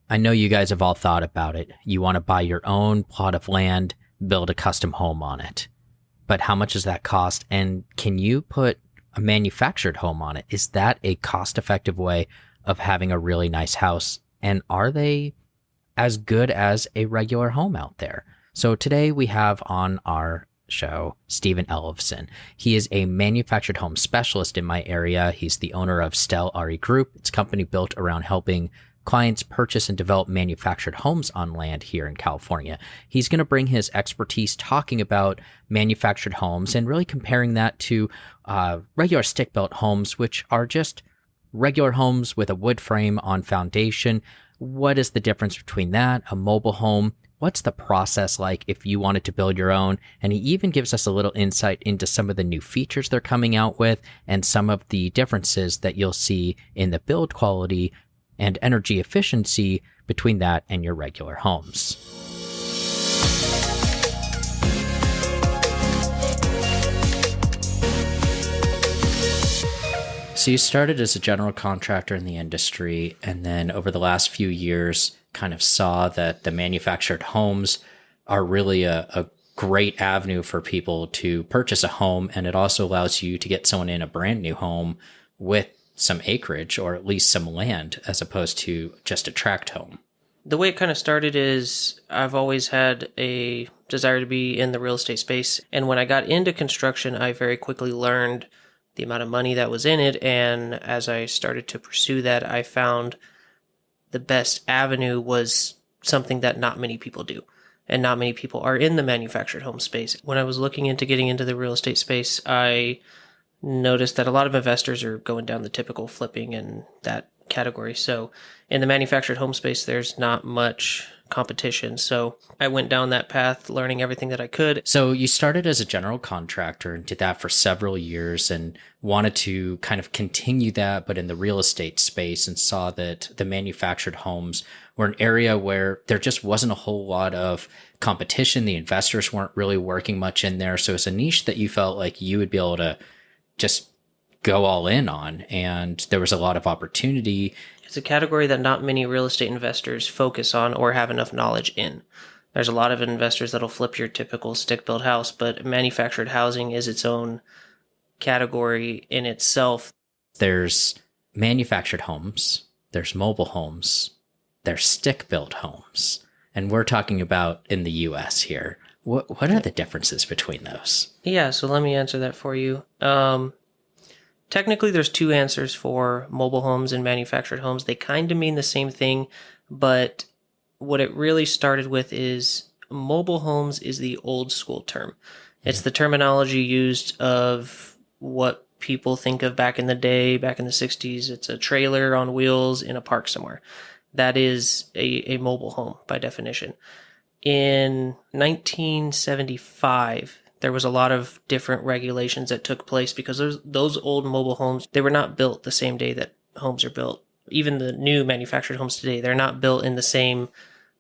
I know you guys have all thought about it. You want to buy your own plot of land, build a custom home on it. But how much does that cost? And can you put a manufactured home on it? Is that a cost effective way of having a really nice house? And are they as good as a regular home out there? So today we have on our show Stephen Ellefson. He is a manufactured home specialist in my area. He's the owner of Stell RE Group. It's a company built around helping clients purchase and develop manufactured homes on land here in California. He's going to bring his expertise talking about manufactured homes and really comparing that to regular stick-built homes, which are just regular homes with a wood frame on foundation. What is the difference between that, a mobile home? What's the process like if you wanted to build your own? And he even gives us a little insight into some of the new features they're coming out with and some of the differences that you'll see in the build quality and energy efficiency between that and your regular homes. So you started as a general contractor in the industry, and then over the last few years kind of saw that the manufactured homes are really a great avenue for people to purchase a home, and it also allows you to get someone in a brand new home with some acreage or at least some land as opposed to just a tract home. The way it kind of started is I've always had a desire to be in the real estate space. And when I got into construction, I very quickly learned the amount of money that was in it. And as I started to pursue that, I found the best avenue was something that not many people do. And not many people are in the manufactured home space. When I was looking into getting into the real estate space, I noticed that a lot of investors are going down the typical flipping and that category. So in the manufactured home space, there's not much competition. So I went down that path, learning everything that I could. So you started as a general contractor and did that for several years and wanted to kind of continue that, but in the real estate space, and saw that the manufactured homes were an area where there just wasn't a whole lot of competition. The investors weren't really working much in there. So it's a niche that you felt like you would be able to just go all in on, and there was a lot of opportunity. It's a category that not many real estate investors focus on or have enough knowledge in. There's a lot of investors that'll flip your typical stick-built house, but manufactured housing is its own category in itself. There's manufactured homes, there's mobile homes, there's stick-built homes, and we're talking about in the US here. What are the differences between those? Yeah, so let me answer that for you. Technically, there's two answers for mobile homes and manufactured homes. They kind of mean the same thing, but what it really started with is mobile homes is the old school term. It's the terminology used of what people think of back in the day, back in the 60s. It's a trailer on wheels in a park somewhere. That is a mobile home by definition. In 1975, there was a lot of different regulations that took place because those old mobile homes, they were not built the same day that homes are built. Even the new manufactured homes today, they're not built in the same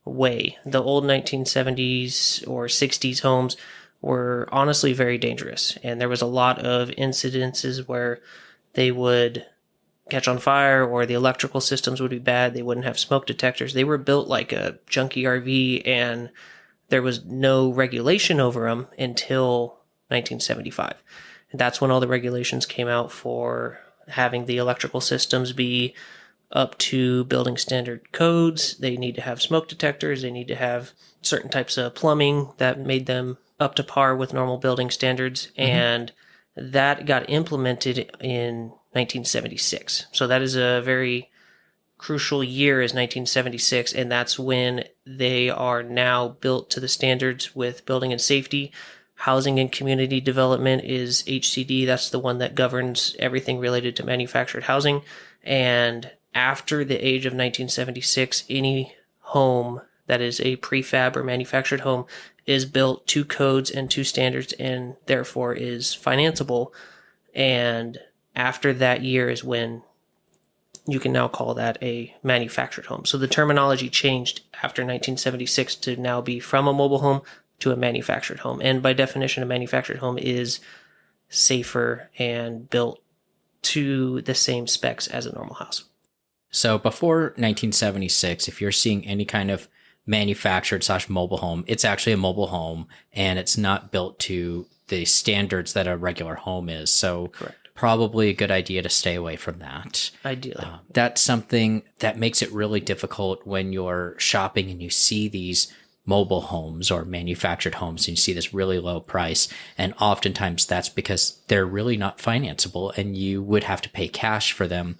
way. The old 1970s or 60s homes were honestly very dangerous. And there was a lot of incidences where they would catch on fire or the electrical systems would be bad. They wouldn't have smoke detectors. They were built like a junky RV, and there was no regulation over them until 1975. And that's when all the regulations came out for having the electrical systems be up to building standard codes. They need to have smoke detectors. They need to have certain types of plumbing that made them up to par with normal building standards. Mm-hmm. And that got implemented in 1976. So that is a very crucial year, is 1976, and that's when they are now built to the standards with building and safety. Housing and community development is HCD. That's the one that governs everything related to manufactured housing. And after the age of 1976, any home that is a prefab or manufactured home is built to codes and to standards, and therefore is financeable. And after that year is when you can now call that a manufactured home. So the terminology changed after 1976 to now be from a mobile home to a manufactured home. And by definition, a manufactured home is safer and built to the same specs as a normal house. So before 1976, if you're seeing any kind of manufactured/mobile home, it's actually a mobile home and it's not built to the standards that a regular home is. So Correct. probably a good idea to stay away from that. Ideally. That's something that makes it really difficult when you're shopping and you see these mobile homes or manufactured homes and you see this really low price. And oftentimes that's because they're really not financeable and you would have to pay cash for them.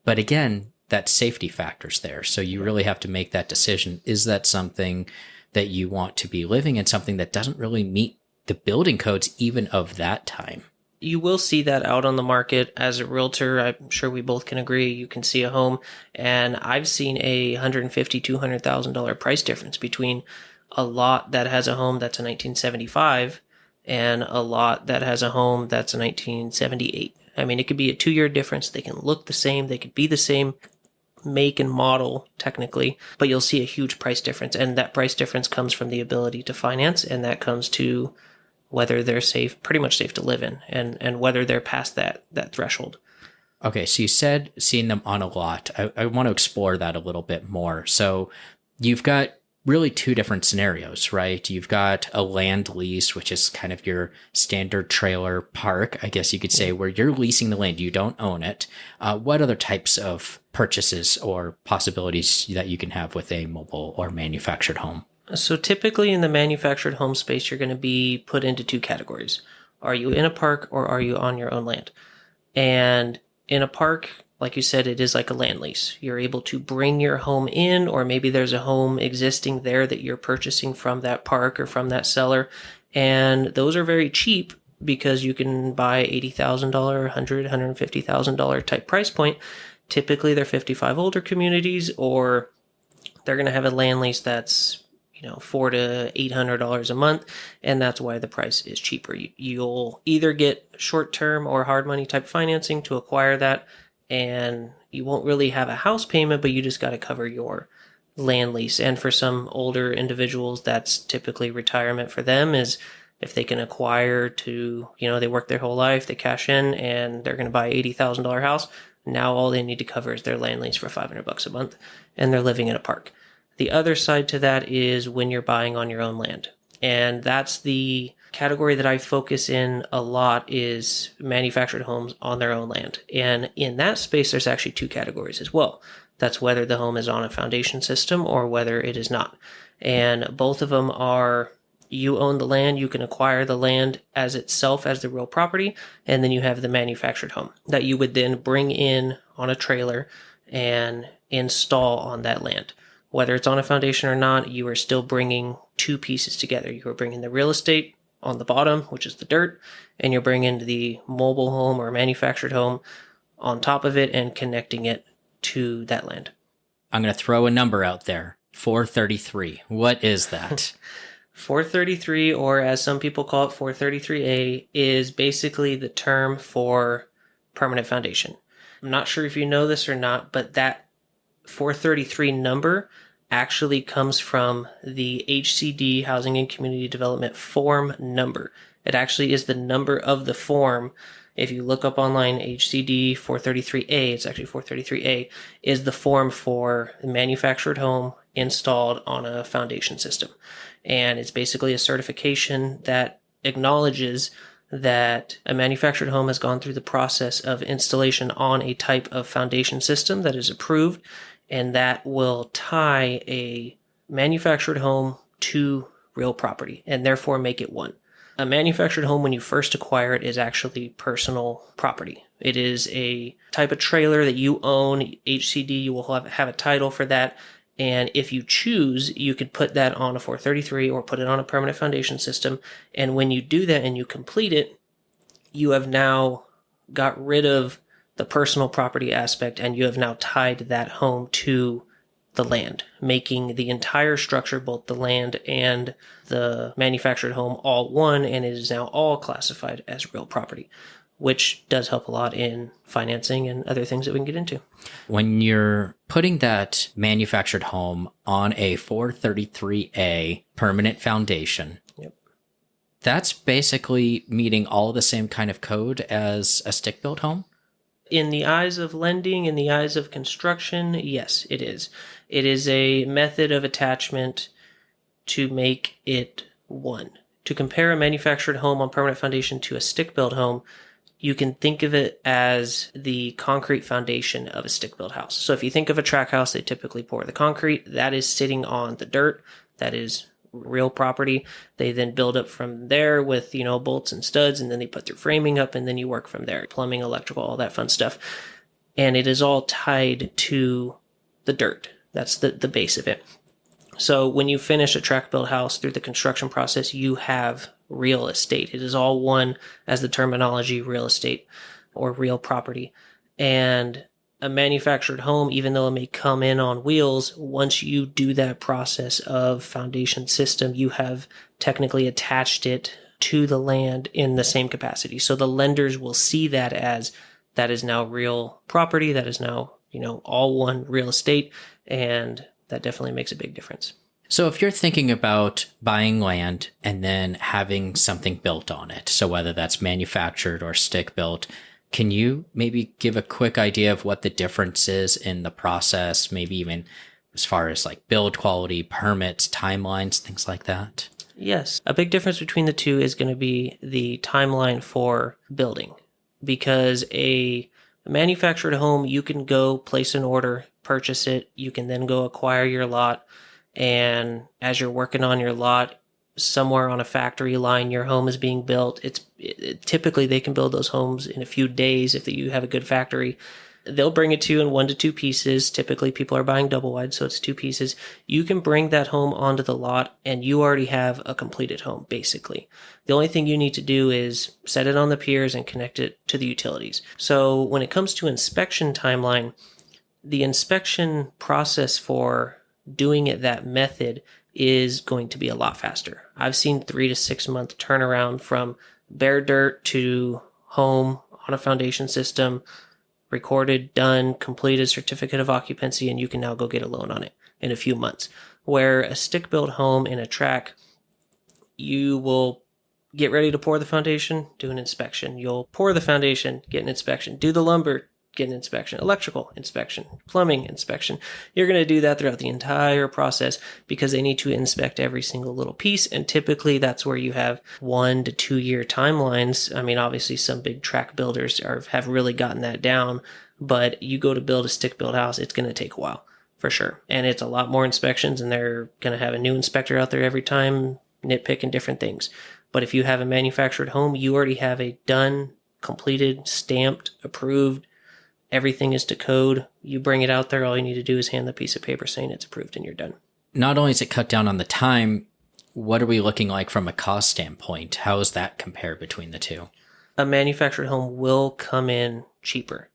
But again, that safety factor's there. So you really have to make that decision. Is that something that you want to be living in, something that doesn't really meet the building codes even of that time? You will see that out on the market. As a realtor, I'm sure we both can agree, you can see a home, and I've seen a $150,000, $200,000 price difference between a lot that has a home that's a 1975 and a lot that has a home that's a 1978. I mean, it could be a 2-year difference. They can look the same. They could be the same make and model technically, but you'll see a huge price difference. And that price difference comes from the ability to finance, and that comes to whether they're safe, pretty much safe to live in, and whether they're past that threshold. Okay, so you said seeing them on a lot. I want to explore that a little bit more. So you've got really two different scenarios, right? You've got a land lease, which is kind of your standard trailer park, I guess you could say, where you're leasing the land, you don't own it. What other types of purchases or possibilities that you can have with a mobile or manufactured home? So typically in the manufactured home space, you're going to be put into 2 categories. Are you in a park or are you on your own land? And in a park, like you said, it is like a land lease. You're able to bring your home in, or maybe there's a home existing there that you're purchasing from that park or from that seller. And those are very cheap because you can buy $80,000, $100,000, $150,000 type price point. Typically they're 55 older communities, or they're going to have a land lease that's $400 to $800 a month, and that's why the price is cheaper. You'll either get short-term or hard money type financing to acquire that, and you won't really have a house payment, but you just got to cover your land lease. And for some older individuals, that's typically retirement for them, is if they can acquire to, they work their whole life, they cash in, and they're going to buy an $80,000 house. Now all they need to cover is their land lease for $500 a month, and they're living in a park. The other side to that is when you're buying on your own land. And that's the category that I focus in a lot, is manufactured homes on their own land. And in that space, there's actually 2 categories as well. That's whether the home is on a foundation system or whether it is not. And both of them are, you own the land, you can acquire the land as itself as the real property, and then you have the manufactured home that you would then bring in on a trailer and install on that land. Whether it's on a foundation or not, you are still bringing 2 pieces together. You are bringing the real estate on the bottom, which is the dirt, and you're bringing the mobile home or manufactured home on top of it and connecting it to that land. I'm going to throw a number out there. 433. What is that? 433, or as some people call it, 433A, is basically the term for permanent foundation. I'm not sure if you know this or not, but that 433 number actually comes from the HCD, Housing and Community Development form number. It actually is the number of the form. If you look up online, HCD 433A, it's actually 433A, is the form for the manufactured home installed on a foundation system. And it's basically a certification that acknowledges that a manufactured home has gone through the process of installation on a type of foundation system that is approved, and that will tie a manufactured home to real property and therefore make it one. A manufactured home, when you first acquire it, is actually personal property. It is a type of trailer that you own. HCD, you will have a title for that. And if you choose, you could put that on a 433 or put it on a permanent foundation system. And when you do that and you complete it, you have now got rid of the personal property aspect, and you have now tied that home to the land, making the entire structure, both the land and the manufactured home, all one, and it is now all classified as real property, which does help a lot in financing and other things that we can get into. When you're putting that manufactured home on a 433A permanent foundation, Yep. That's basically meeting all the same kind of code as a stick-built home? In the eyes of lending, in the eyes of construction, yes, it is. It is a method of attachment to make it one. To compare a manufactured home on permanent foundation to a stick-built home, you can think of it as the concrete foundation of a stick-built house. So if you think of a track house, they typically pour the concrete. That is sitting on the dirt. That is real property. They then build up from there with, bolts and studs, and then they put their framing up, and then you work from there. Plumbing, electrical, all that fun stuff. And it is all tied to the dirt. That's the base of it. So when you finish a track built house through the construction process, you have real estate. It is all one as the terminology real estate or real property. And a manufactured home, even though it may come in on wheels, once you do that process of foundation system, you have technically attached it to the land in the same capacity. So the lenders will see that as that is now real property. That is now, all one real estate. And that definitely makes a big difference. So if you're thinking about buying land and then having something built on it, so whether that's manufactured or stick built, can you maybe give a quick idea of what the difference is in the process, maybe even as far as like build quality, permits, timelines, things like that? Yes. A big difference between the two is going to be the timeline for building, because a manufactured home, you can go place an order, purchase it. You can then go acquire your lot. And as you're working on your lot, somewhere on a factory line, your home is being built. Typically they can build those homes in a few days if you have a good factory. They'll bring it to you in 1 to 2 pieces. Typically people are buying double wide, so it's 2 pieces. You can bring that home onto the lot and you already have a completed home, basically. The only thing you need to do is set it on the piers and connect it to the utilities. So when it comes to inspection timeline, the inspection process for doing it that method is going to be a lot faster. I've seen 3 to 6 month turnaround from bare dirt to home on a foundation system, recorded, done, completed certificate of occupancy, and you can now go get a loan on it in a few months. Where a stick-built home in a track, you will get ready to pour the foundation, do an inspection. You'll pour the foundation, get an inspection, do the lumber, get an inspection, electrical inspection, plumbing inspection. You're going to do that throughout the entire process because they need to inspect every single little piece. And typically that's where you have 1 to 2 year timelines. I mean, obviously some big track builders have really gotten that down, but you go to build a stick built house, it's going to take a while for sure. And it's a lot more inspections, and they're going to have a new inspector out there every time nitpicking different things. But if you have a manufactured home, you already have a done, completed, stamped, approved. Everything is to code. You bring it out there. All you need to do is hand the piece of paper saying it's approved and you're done. Not only is it cut down on the time, what are we looking like from a cost standpoint? How is that compared between the two? A manufactured home will come in cheaper.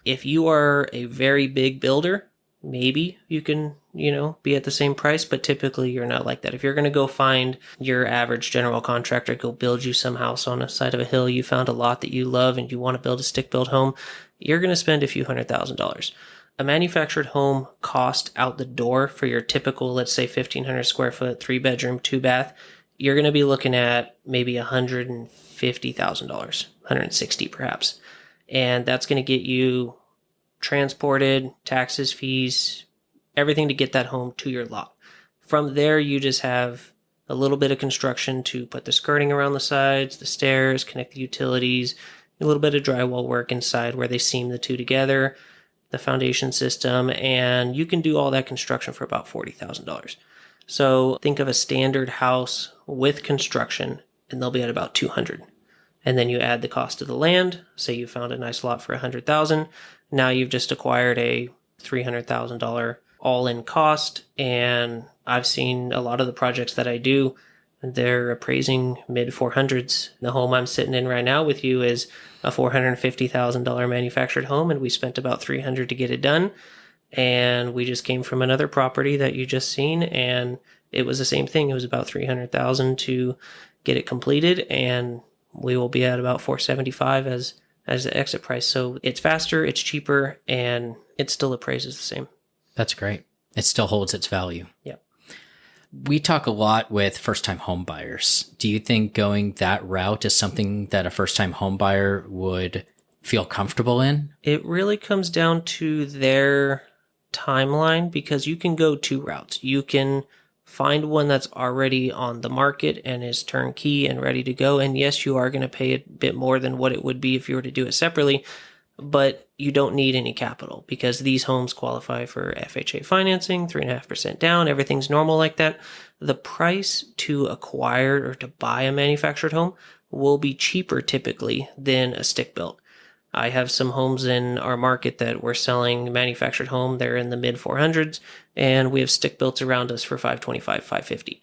If you are a very big builder, maybe you can, be at the same price, but typically you're not like that. If you're going to go find your average general contractor, go build you some house on the side of a hill, you found a lot that you love and you want to build a stick-built home, you're going to spend a few $100,000. A manufactured home cost out the door for your typical, let's say 1,500 square foot, 3-bedroom, 2-bath, you're going to be looking at maybe $150,000, 160 perhaps. And that's going to get you transported, taxes, fees, everything to get that home to your lot. From there, you just have a little bit of construction to put the skirting around the sides, the stairs, connect the utilities, a little bit of drywall work inside where they seam the two together, the foundation system, and you can do all that construction for about $40,000. So think of a standard house with construction, and they'll be at about $200,000. And then you add the cost of the land. Say you found a nice lot for $100,000. Now you've just acquired a $300,000 all-in cost. And I've seen a lot of the projects that I do, they're appraising mid-400s. The home I'm sitting in right now with you is a $450,000 manufactured home, and we spent about $300,000 to get it done. And we just came from another property that you just seen, and it was the same thing. It was about $300,000 to get it completed, and we will be at about $475,000 as the exit price. So it's faster, it's cheaper, and it still appraises the same. That's great. It still holds its value. Yeah. We talk a lot with first-time home buyers. Do you think going that route is something that a first-time home buyer would feel comfortable in? It really comes down to their timeline, because you can go two routes. You can find one that's already on the market and is turnkey and ready to go. And yes, you are going to pay a bit more than what it would be if you were to do it separately, but you don't need any capital because these homes qualify for FHA financing, 3.5% down. Everything's normal like that. The price to acquire or to buy a manufactured home will be cheaper typically than a stick built. I have some homes in our market that we're selling manufactured home. They're in the mid 400s, and we have stick builts around us for 525, 550.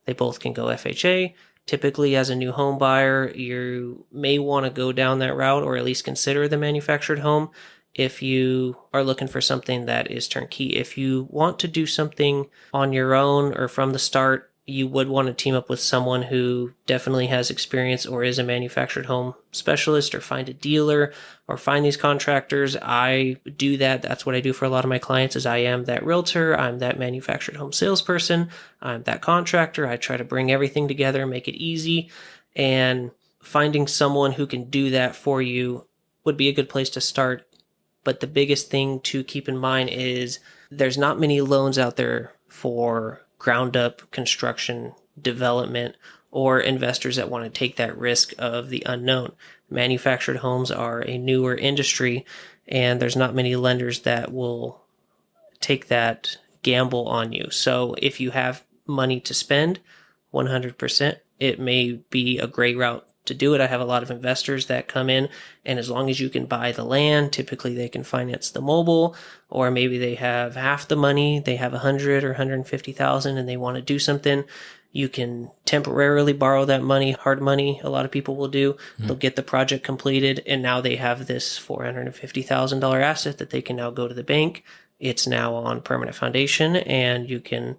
They both can go FHA. Typically, as a new home buyer, you may want to go down that route or at least consider the manufactured home if you are looking for something that is turnkey. If you want to do something on your own or from the start, you would want to team up with someone who definitely has experience or is a manufactured home specialist, or find a dealer or find these contractors. I do that. That's what I do for a lot of my clients. Is I am that realtor. I'm that manufactured home salesperson. I'm that contractor. I try to bring everything together, make it easy, and finding someone who can do that for you would be a good place to start. But the biggest thing to keep in mind is there's not many loans out there for ground up construction development or investors that want to take that risk of the unknown. Manufactured homes are a newer industry, and there's not many lenders that will take that gamble on you. So if you have money to spend, 100%, it may be a great route to do it. I have a lot of investors that come in, and as long as you can buy the land, typically they can finance the mobile, or maybe they have half the money, they have 100 or 150,000 and they want to do something. You can temporarily borrow that money, hard money. A lot of people will do. They'll get the project completed, and now they have this $450,000 asset that they can now go to the bank. It's now on permanent foundation, and you can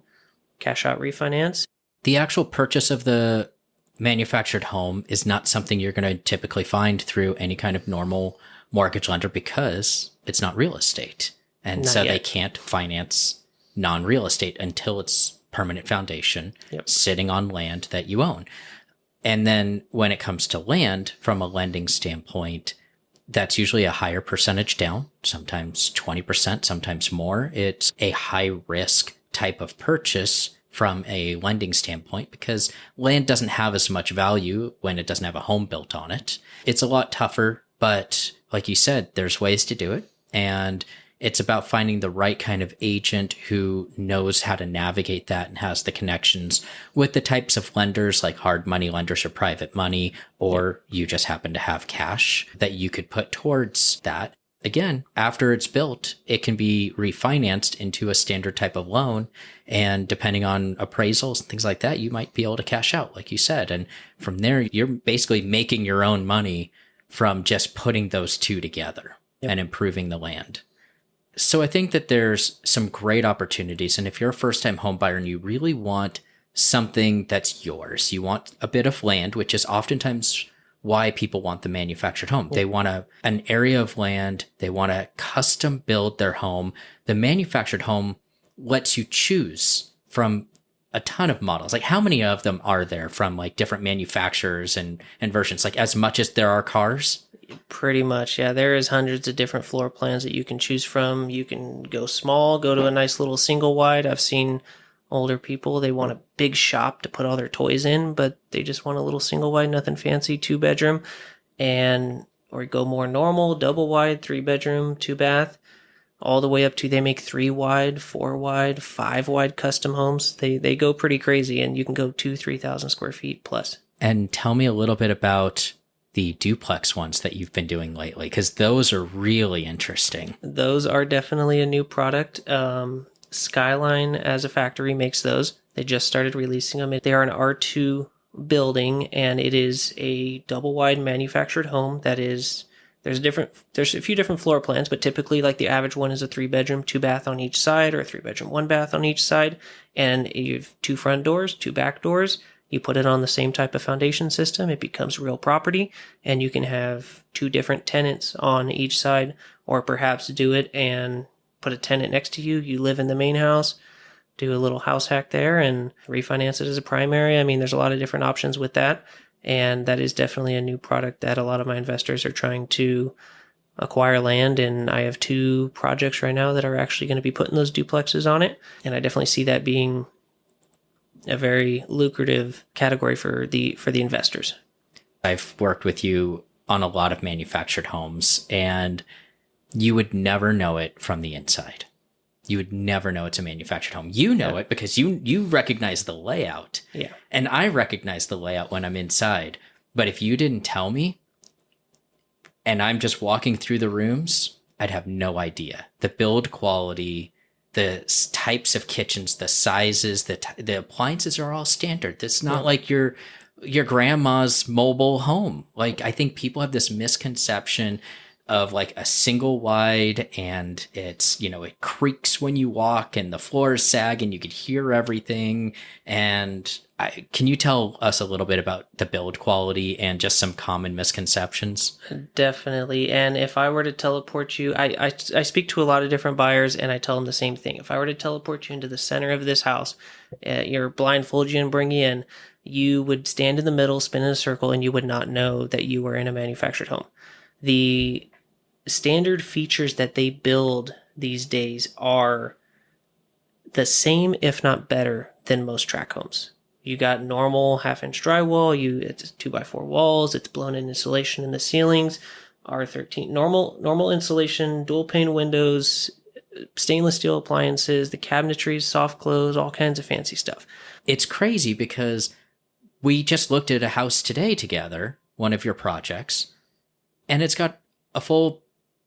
cash out refinance. The actual purchase of the manufactured home is not something you're going to typically find through any kind of normal mortgage lender because it's not real estate. And Not so yet. they can't finance non-real estate until it's permanent foundation sitting on land that you own. And then when it comes to land, from a lending standpoint, that's usually a higher percentage down, sometimes 20%, sometimes more. It's a high risk type of purchase from a lending standpoint because land doesn't have as much value when it doesn't have a home built on it. It's a lot tougher, but like you said, there's ways to do it. And it's about finding the right kind of agent who knows how to navigate that and has the connections with the types of lenders like hard money lenders or private money, or you just happen to have cash that you could put towards that. Again, after it's built, it can be refinanced into a standard type of loan. And depending on appraisals and things like that, you might be able to cash out, like you said. And from there, you're basically making your own money from just putting those two together and improving the land. So I think that there's some great opportunities. And if you're a first-time home buyer and you really want something that's yours, you want a bit of land, which is oftentimes why people want the manufactured home. They want an area of land. They want to custom build their home. The manufactured home lets you choose from a ton of models. Like how many of them are there from like different manufacturers and versions? Like as much as there are cars? Pretty much, yeah. There is hundreds of different floor plans that you can choose from. You can go small, go to a nice little single wide. I've seen older people, they want a big shop to put all their toys in, but they just want a little single wide, nothing fancy, 2-bedroom, or go more normal, double wide, 3-bedroom, 2-bath, all the way up to they make 3-wide, 4-wide, 5-wide custom homes. They go pretty crazy, and you can go 3,000 square feet plus. And tell me a little bit about the duplex ones that you've been doing lately, because those are really interesting. Those are definitely a new product. Skyline as a factory makes those. They just started releasing them. They are an R2 building, and it is a double wide manufactured home that is, there's a few different floor plans, but typically like the average one is a 3-bedroom, 2-bath on each side, or a 3-bedroom, 1-bath on each side. And you have 2 front doors, 2 back doors. You put it on the same type of foundation system, it becomes real property, and you can have 2 different tenants on each side, or perhaps do it and put a tenant next to you. You live in the main house, do a little house hack there and refinance it as a primary. I mean, there's a lot of different options with that. And that is definitely a new product that a lot of my investors are trying to acquire land, and I have 2 projects right now that are actually going to be putting those duplexes on it. And I definitely see that being a very lucrative category for the investors. I've worked with you on a lot of manufactured homes, and you would never know it from the inside. You would never know it's a manufactured home. You know it because you recognize the layout. Yeah. And I recognize the layout when I'm inside. But if you didn't tell me and I'm just walking through the rooms, I'd have no idea. The build quality, the types of kitchens, the sizes, the appliances are all standard. It's not like your grandma's mobile home. Like, I think people have this misconception of like a single wide, and it's, it creaks when you walk and the floors sag and you could hear everything. And can you tell us a little bit about the build quality and just some common misconceptions? Definitely. And if I were to teleport you, I speak to a lot of different buyers, and I tell them the same thing. If I were to teleport you into the center of this house, blindfold you and bring you in, you would stand in the middle, spin in a circle, and you would not know that you were in a manufactured home. The standard features that they build these days are the same, if not better, than most tract homes. You got normal 1/2-inch drywall, it's 2x4 walls, it's blown-in insulation in the ceilings, R13 normal insulation, dual pane windows, stainless steel appliances, the cabinetry, soft close, all kinds of fancy stuff. It's crazy because we just looked at a house today together, one of your projects, and it's got a full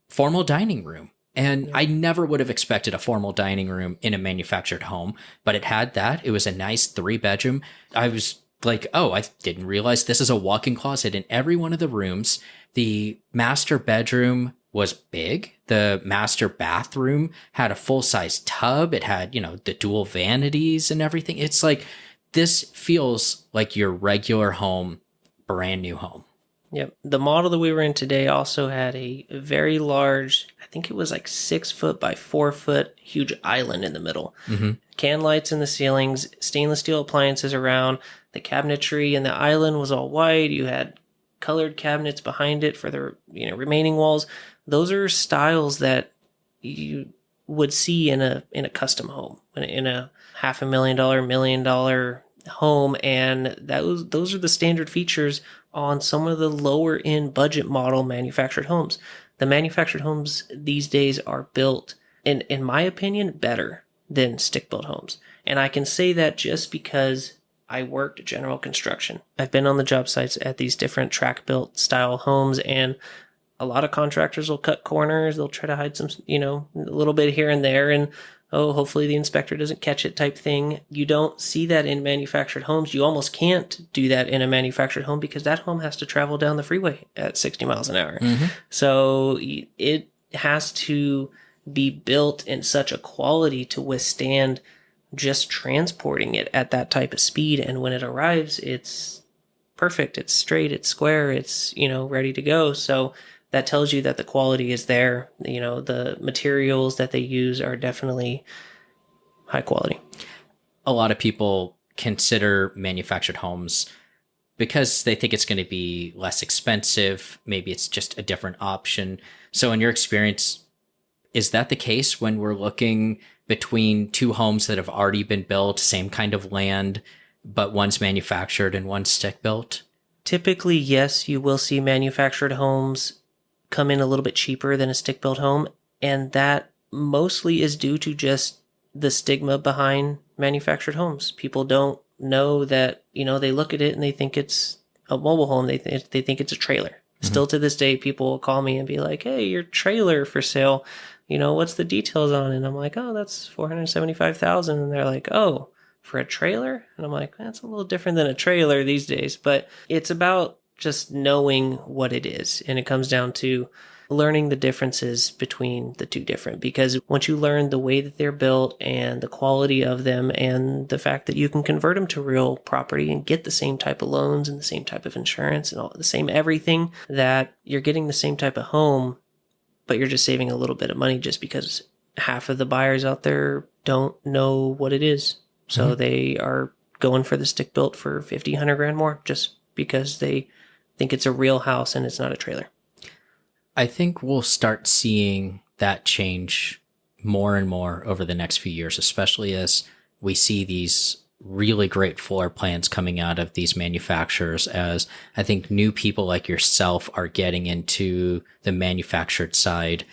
formal dining room. And I never would have expected a formal dining room in a manufactured home, but it had that. It was a nice 3-bedroom. I was like, oh, I didn't realize this is a walk-in closet in every one of the rooms. The master bedroom was big. The master bathroom had a full-size tub. It had, the dual vanities and everything. It's like, this feels like your regular home, brand new home. Yep. The model that we were in today also had a very large, I think it was like 6 foot by 4 foot, huge island in the middle. Mm-hmm. Can lights in the ceilings, stainless steel appliances around. The cabinetry and the island was all white. You had colored cabinets behind it for the remaining walls. Those are styles that you would see in a custom home, in a $500,000, $1 million home, and those are the standard features on some of the lower end budget model manufactured homes. The manufactured homes these days are built, in my opinion, better than stick-built homes. And I can say that just because I worked general construction. I've been on the job sites at these different track-built style homes, and a lot of contractors will cut corners. They'll try to hide some, a little bit here and there, and hopefully the inspector doesn't catch it type thing. You don't see that in manufactured homes. You almost can't do that in a manufactured home because that home has to travel down the freeway at 60 miles an hour. Mm-hmm. So it has to be built in such a quality to withstand just transporting it at that type of speed. And when it arrives, it's perfect. It's straight. It's square. It's, ready to go. So that tells you that the quality is there. The materials that they use are definitely high quality. A lot of people consider manufactured homes because they think it's going to be less expensive. Maybe it's just a different option. So in your experience, is that the case when we're looking between 2 homes that have already been built, same kind of land, but one's manufactured and one's stick built? Typically, yes, you will see manufactured homes come in a little bit cheaper than a stick-built home, and that mostly is due to just the stigma behind manufactured homes. People don't know that, they look at it and they think it's a mobile home. They think it's a trailer. Mm-hmm. Still to this day, people will call me and be like, hey, your trailer for sale, what's the details on it? And I'm like, oh, that's $475,000. And they're like, oh, for a trailer? And I'm like, that's a little different than a trailer these days. But it's about just knowing what it is. And it comes down to learning the differences between the 2 different, because once you learn the way that they're built and the quality of them and the fact that you can convert them to real property and get the same type of loans and the same type of insurance and all the same everything, that you're getting the same type of home, but you're just saving a little bit of money just because half of the buyers out there don't know what it is. So mm-hmm. They are going for the stick built for 50, 100 grand more just because they think it's a real house and it's not a trailer. I think we'll start seeing that change more and more over the next few years, especially as we see these really great floor plans coming out of these manufacturers, as I think new people like yourself are getting into the manufactured side.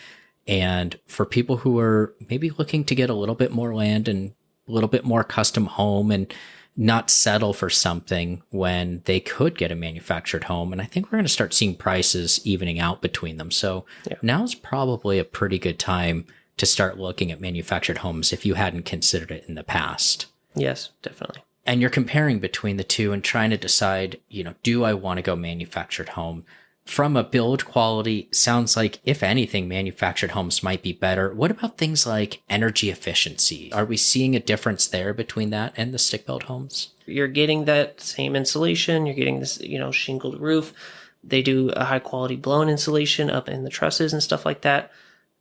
And for people who are maybe looking to get a little bit more land and a little bit more custom home and not settle for something when they could get a manufactured home. And I think we're going to start seeing prices evening out between them. So now's probably a pretty good time to start looking at manufactured homes if you hadn't considered it in the past. Yes, definitely. And you're comparing between the two and trying to decide, do I want to go manufactured home? From a build quality, sounds like, if anything, manufactured homes might be better. What about things like energy efficiency? Are we seeing a difference there between that and the stick-built homes? You're getting that same insulation. You're getting this, shingled roof. They do a high quality blown insulation up in the trusses and stuff like that.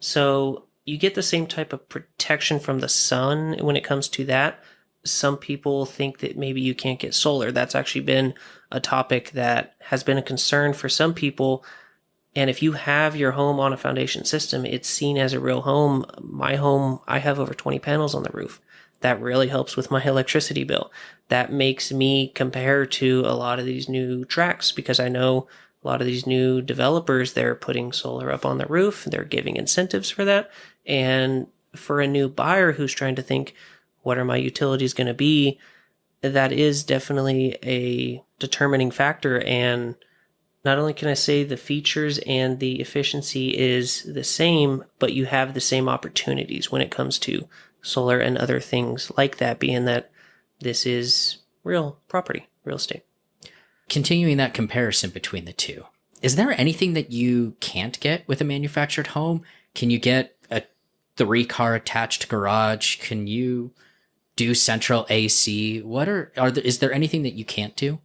So you get the same type of protection from the sun when it comes to that. Some people think that maybe you can't get solar. That's actually been a topic that has been a concern for some people. And if you have your home on a foundation system, it's seen as a real home. My home, I have over 20 panels on the roof. That really helps with my electricity bill. That makes me compare to a lot of these new tracks, because I know a lot of these new developers, they're putting solar up on the roof. They're giving incentives for that. And for a new buyer who's trying to think, what are my utilities going to be? That is definitely a determining factor. And not only can I say the features and the efficiency is the same, but you have the same opportunities when it comes to solar and other things like that, being that this is real property, real estate. Continuing that comparison between the two, is there anything that you can't get with a manufactured home? Can you get a 3-car attached garage? Can you do central AC? Is there anything that you can't do?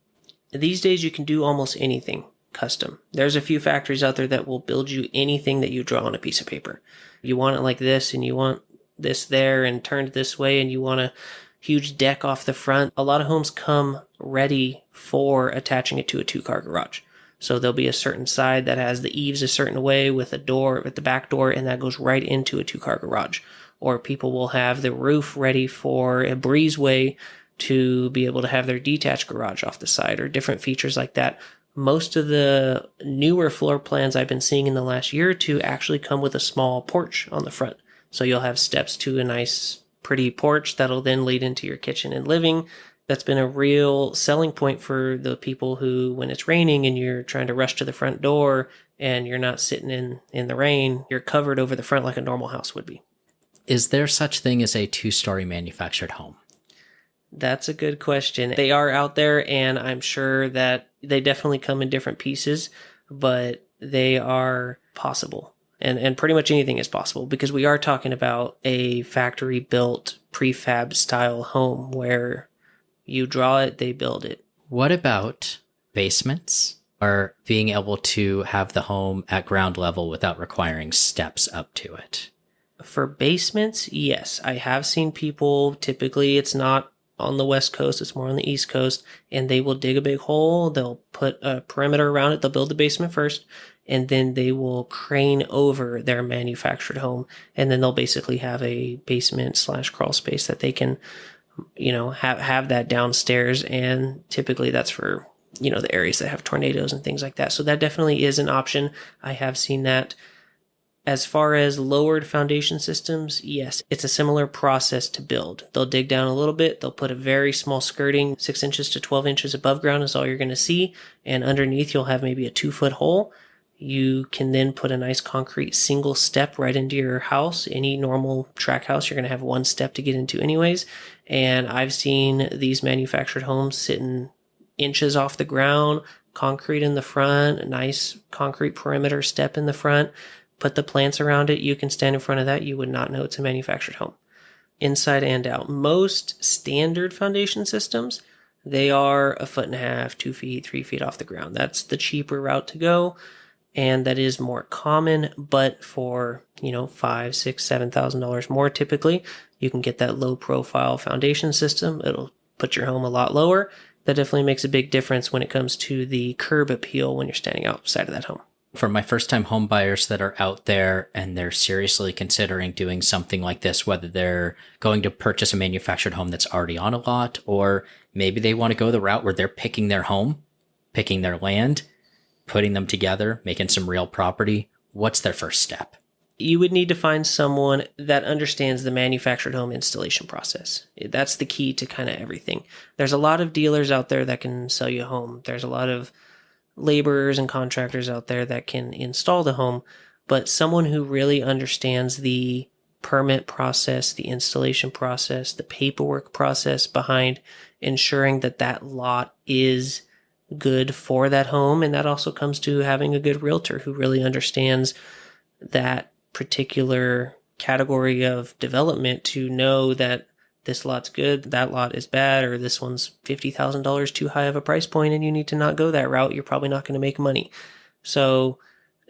These days you can do almost anything custom. There's a few factories out there that will build you anything that you draw on a piece of paper. You want it like this, and you want this there and turned this way, and you want a huge deck off the front. A lot of homes come ready for attaching it to a 2-car garage. So there'll be a certain side that has the eaves a certain way with a door at the back door, and that goes right into a 2-car garage. Or people will have the roof ready for a breezeway to be able to have their detached garage off the side, or different features like that. Most of the newer floor plans I've been seeing in the last year or two actually come with a small porch on the front. So you'll have steps to a nice, pretty porch that'll then lead into your kitchen and living. That's been a real selling point for the people who, when it's raining and you're trying to rush to the front door and you're not sitting in the rain, you're covered over the front like a normal house would be. Is there such thing as a 2-story manufactured home? That's a good question. They are out there, and I'm sure that they definitely come in different pieces, but they are possible. And pretty much anything is possible, because we are talking about a factory built prefab style home where you draw it, they build it. What about basements, or being able to have the home at ground level without requiring steps up to it? For basements, yes. I have seen people, typically it's not on the West Coast, it's more on the East Coast, and they will dig a big hole, they'll put a perimeter around it, they'll build the basement first, and then they will crane over their manufactured home, and then they'll basically have a basement / crawl space that they can, have that downstairs, and typically that's for, the areas that have tornadoes and things like that. So that definitely is an option. I have seen that. As far as lowered foundation systems, yes, it's a similar process to build. They'll dig down a little bit. They'll put a very small skirting, 6 inches to 12 inches above ground is all you're going to see. And underneath, you'll have maybe a 2-foot hole. You can then put a nice concrete single step right into your house. Any normal track house, you're going to have one step to get into anyways. And I've seen these manufactured homes sitting inches off the ground, concrete in the front, a nice concrete perimeter step in the front. Put the plants around it, you can stand in front of that, you would not know it's a manufactured home. Inside and out. Most standard foundation systems, they are 1.5 feet, 2 feet, 3 feet off the ground. That's the cheaper route to go, and that is more common, but for, $5,000, $6,000, $7,000 more typically, you can get that low profile foundation system. It'll put your home a lot lower. That definitely makes a big difference when it comes to the curb appeal when you're standing outside of that home. For my first time home buyers that are out there and they're seriously considering doing something like this, whether they're going to purchase a manufactured home that's already on a lot, or maybe they want to go the route where they're picking their home, picking their land, putting them together, making some real property, what's their first step? You would need to find someone that understands the manufactured home installation process. That's the key to kind of everything. There's a lot of dealers out there that can sell you a home. There's a lot of laborers and contractors out there that can install the home, but someone who really understands the permit process, the installation process, the paperwork process behind ensuring that that lot is good for that home. And that also comes to having a good realtor who really understands that particular category of development to know that this lot's good, that lot is bad, or this one's $50,000 too high of a price point and you need to not go that route. You're probably not going to make money. So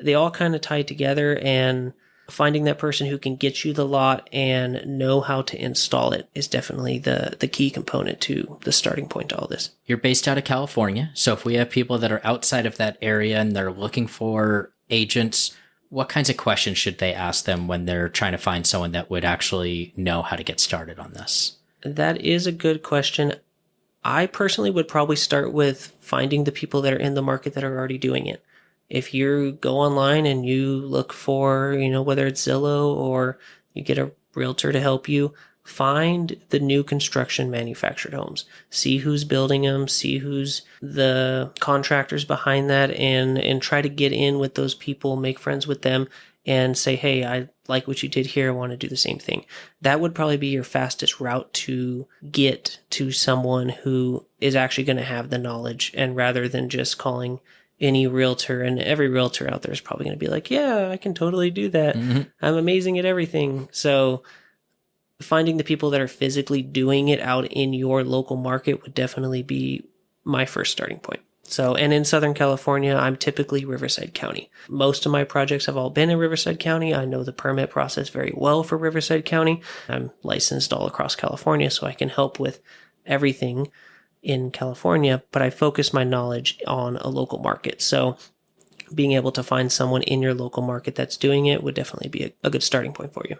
they all kind of tie together, and finding that person who can get you the lot and know how to install it is definitely the key component to the starting point to all this. You're based out of California. So if we have people that are outside of that area and they're looking for agents, what kinds of questions should they ask them when they're trying to find someone that would actually know how to get started on this? That is a good question. I personally would probably start with finding the people that are in the market that are already doing it. If you go online and you look for, whether it's Zillow or you get a realtor to help you, find the new construction manufactured homes. See who's building them, see who's the contractors behind that, and try to get in with those people, make friends with them, and say, hey, I like what you did here. I want to do the same thing. That would probably be your fastest route to get to someone who is actually going to have the knowledge, and rather than just calling any realtor, and every realtor out there is probably going to be like, yeah, I can totally do that. Mm-hmm. I'm amazing at everything. So finding the people that are physically doing it out in your local market would definitely be my first starting point. So, and in Southern California, I'm typically Riverside County. Most of my projects have all been in Riverside County. I know the permit process very well for Riverside County. I'm licensed all across California, so I can help with everything in California, but I focus my knowledge on a local market. So being able to find someone in your local market that's doing it would definitely be a good starting point for you.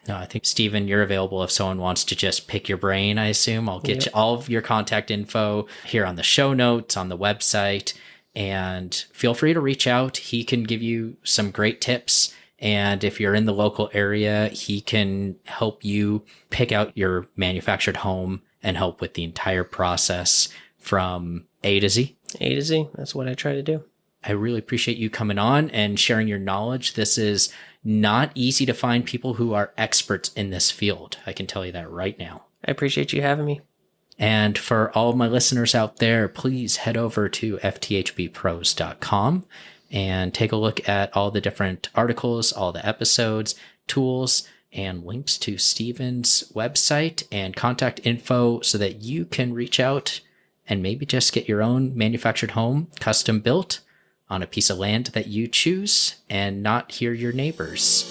No, I think, Stephen, you're available if someone wants to just pick your brain, I assume. I'll get you all of your contact info here on the show notes, on the website, and feel free to reach out. He can give you some great tips. And if you're in the local area, he can help you pick out your manufactured home and help with the entire process from A to Z. A to Z. That's what I try to do. I really appreciate you coming on and sharing your knowledge. This is not easy to find people who are experts in this field. I can tell you that right now. I appreciate you having me. And for all of my listeners out there, please head over to fthbpros.com and take a look at all the different articles, all the episodes, tools, and links to Stephen's website and contact info so that you can reach out and maybe just get your own manufactured home custom built on a piece of land that you choose and not hear your neighbors.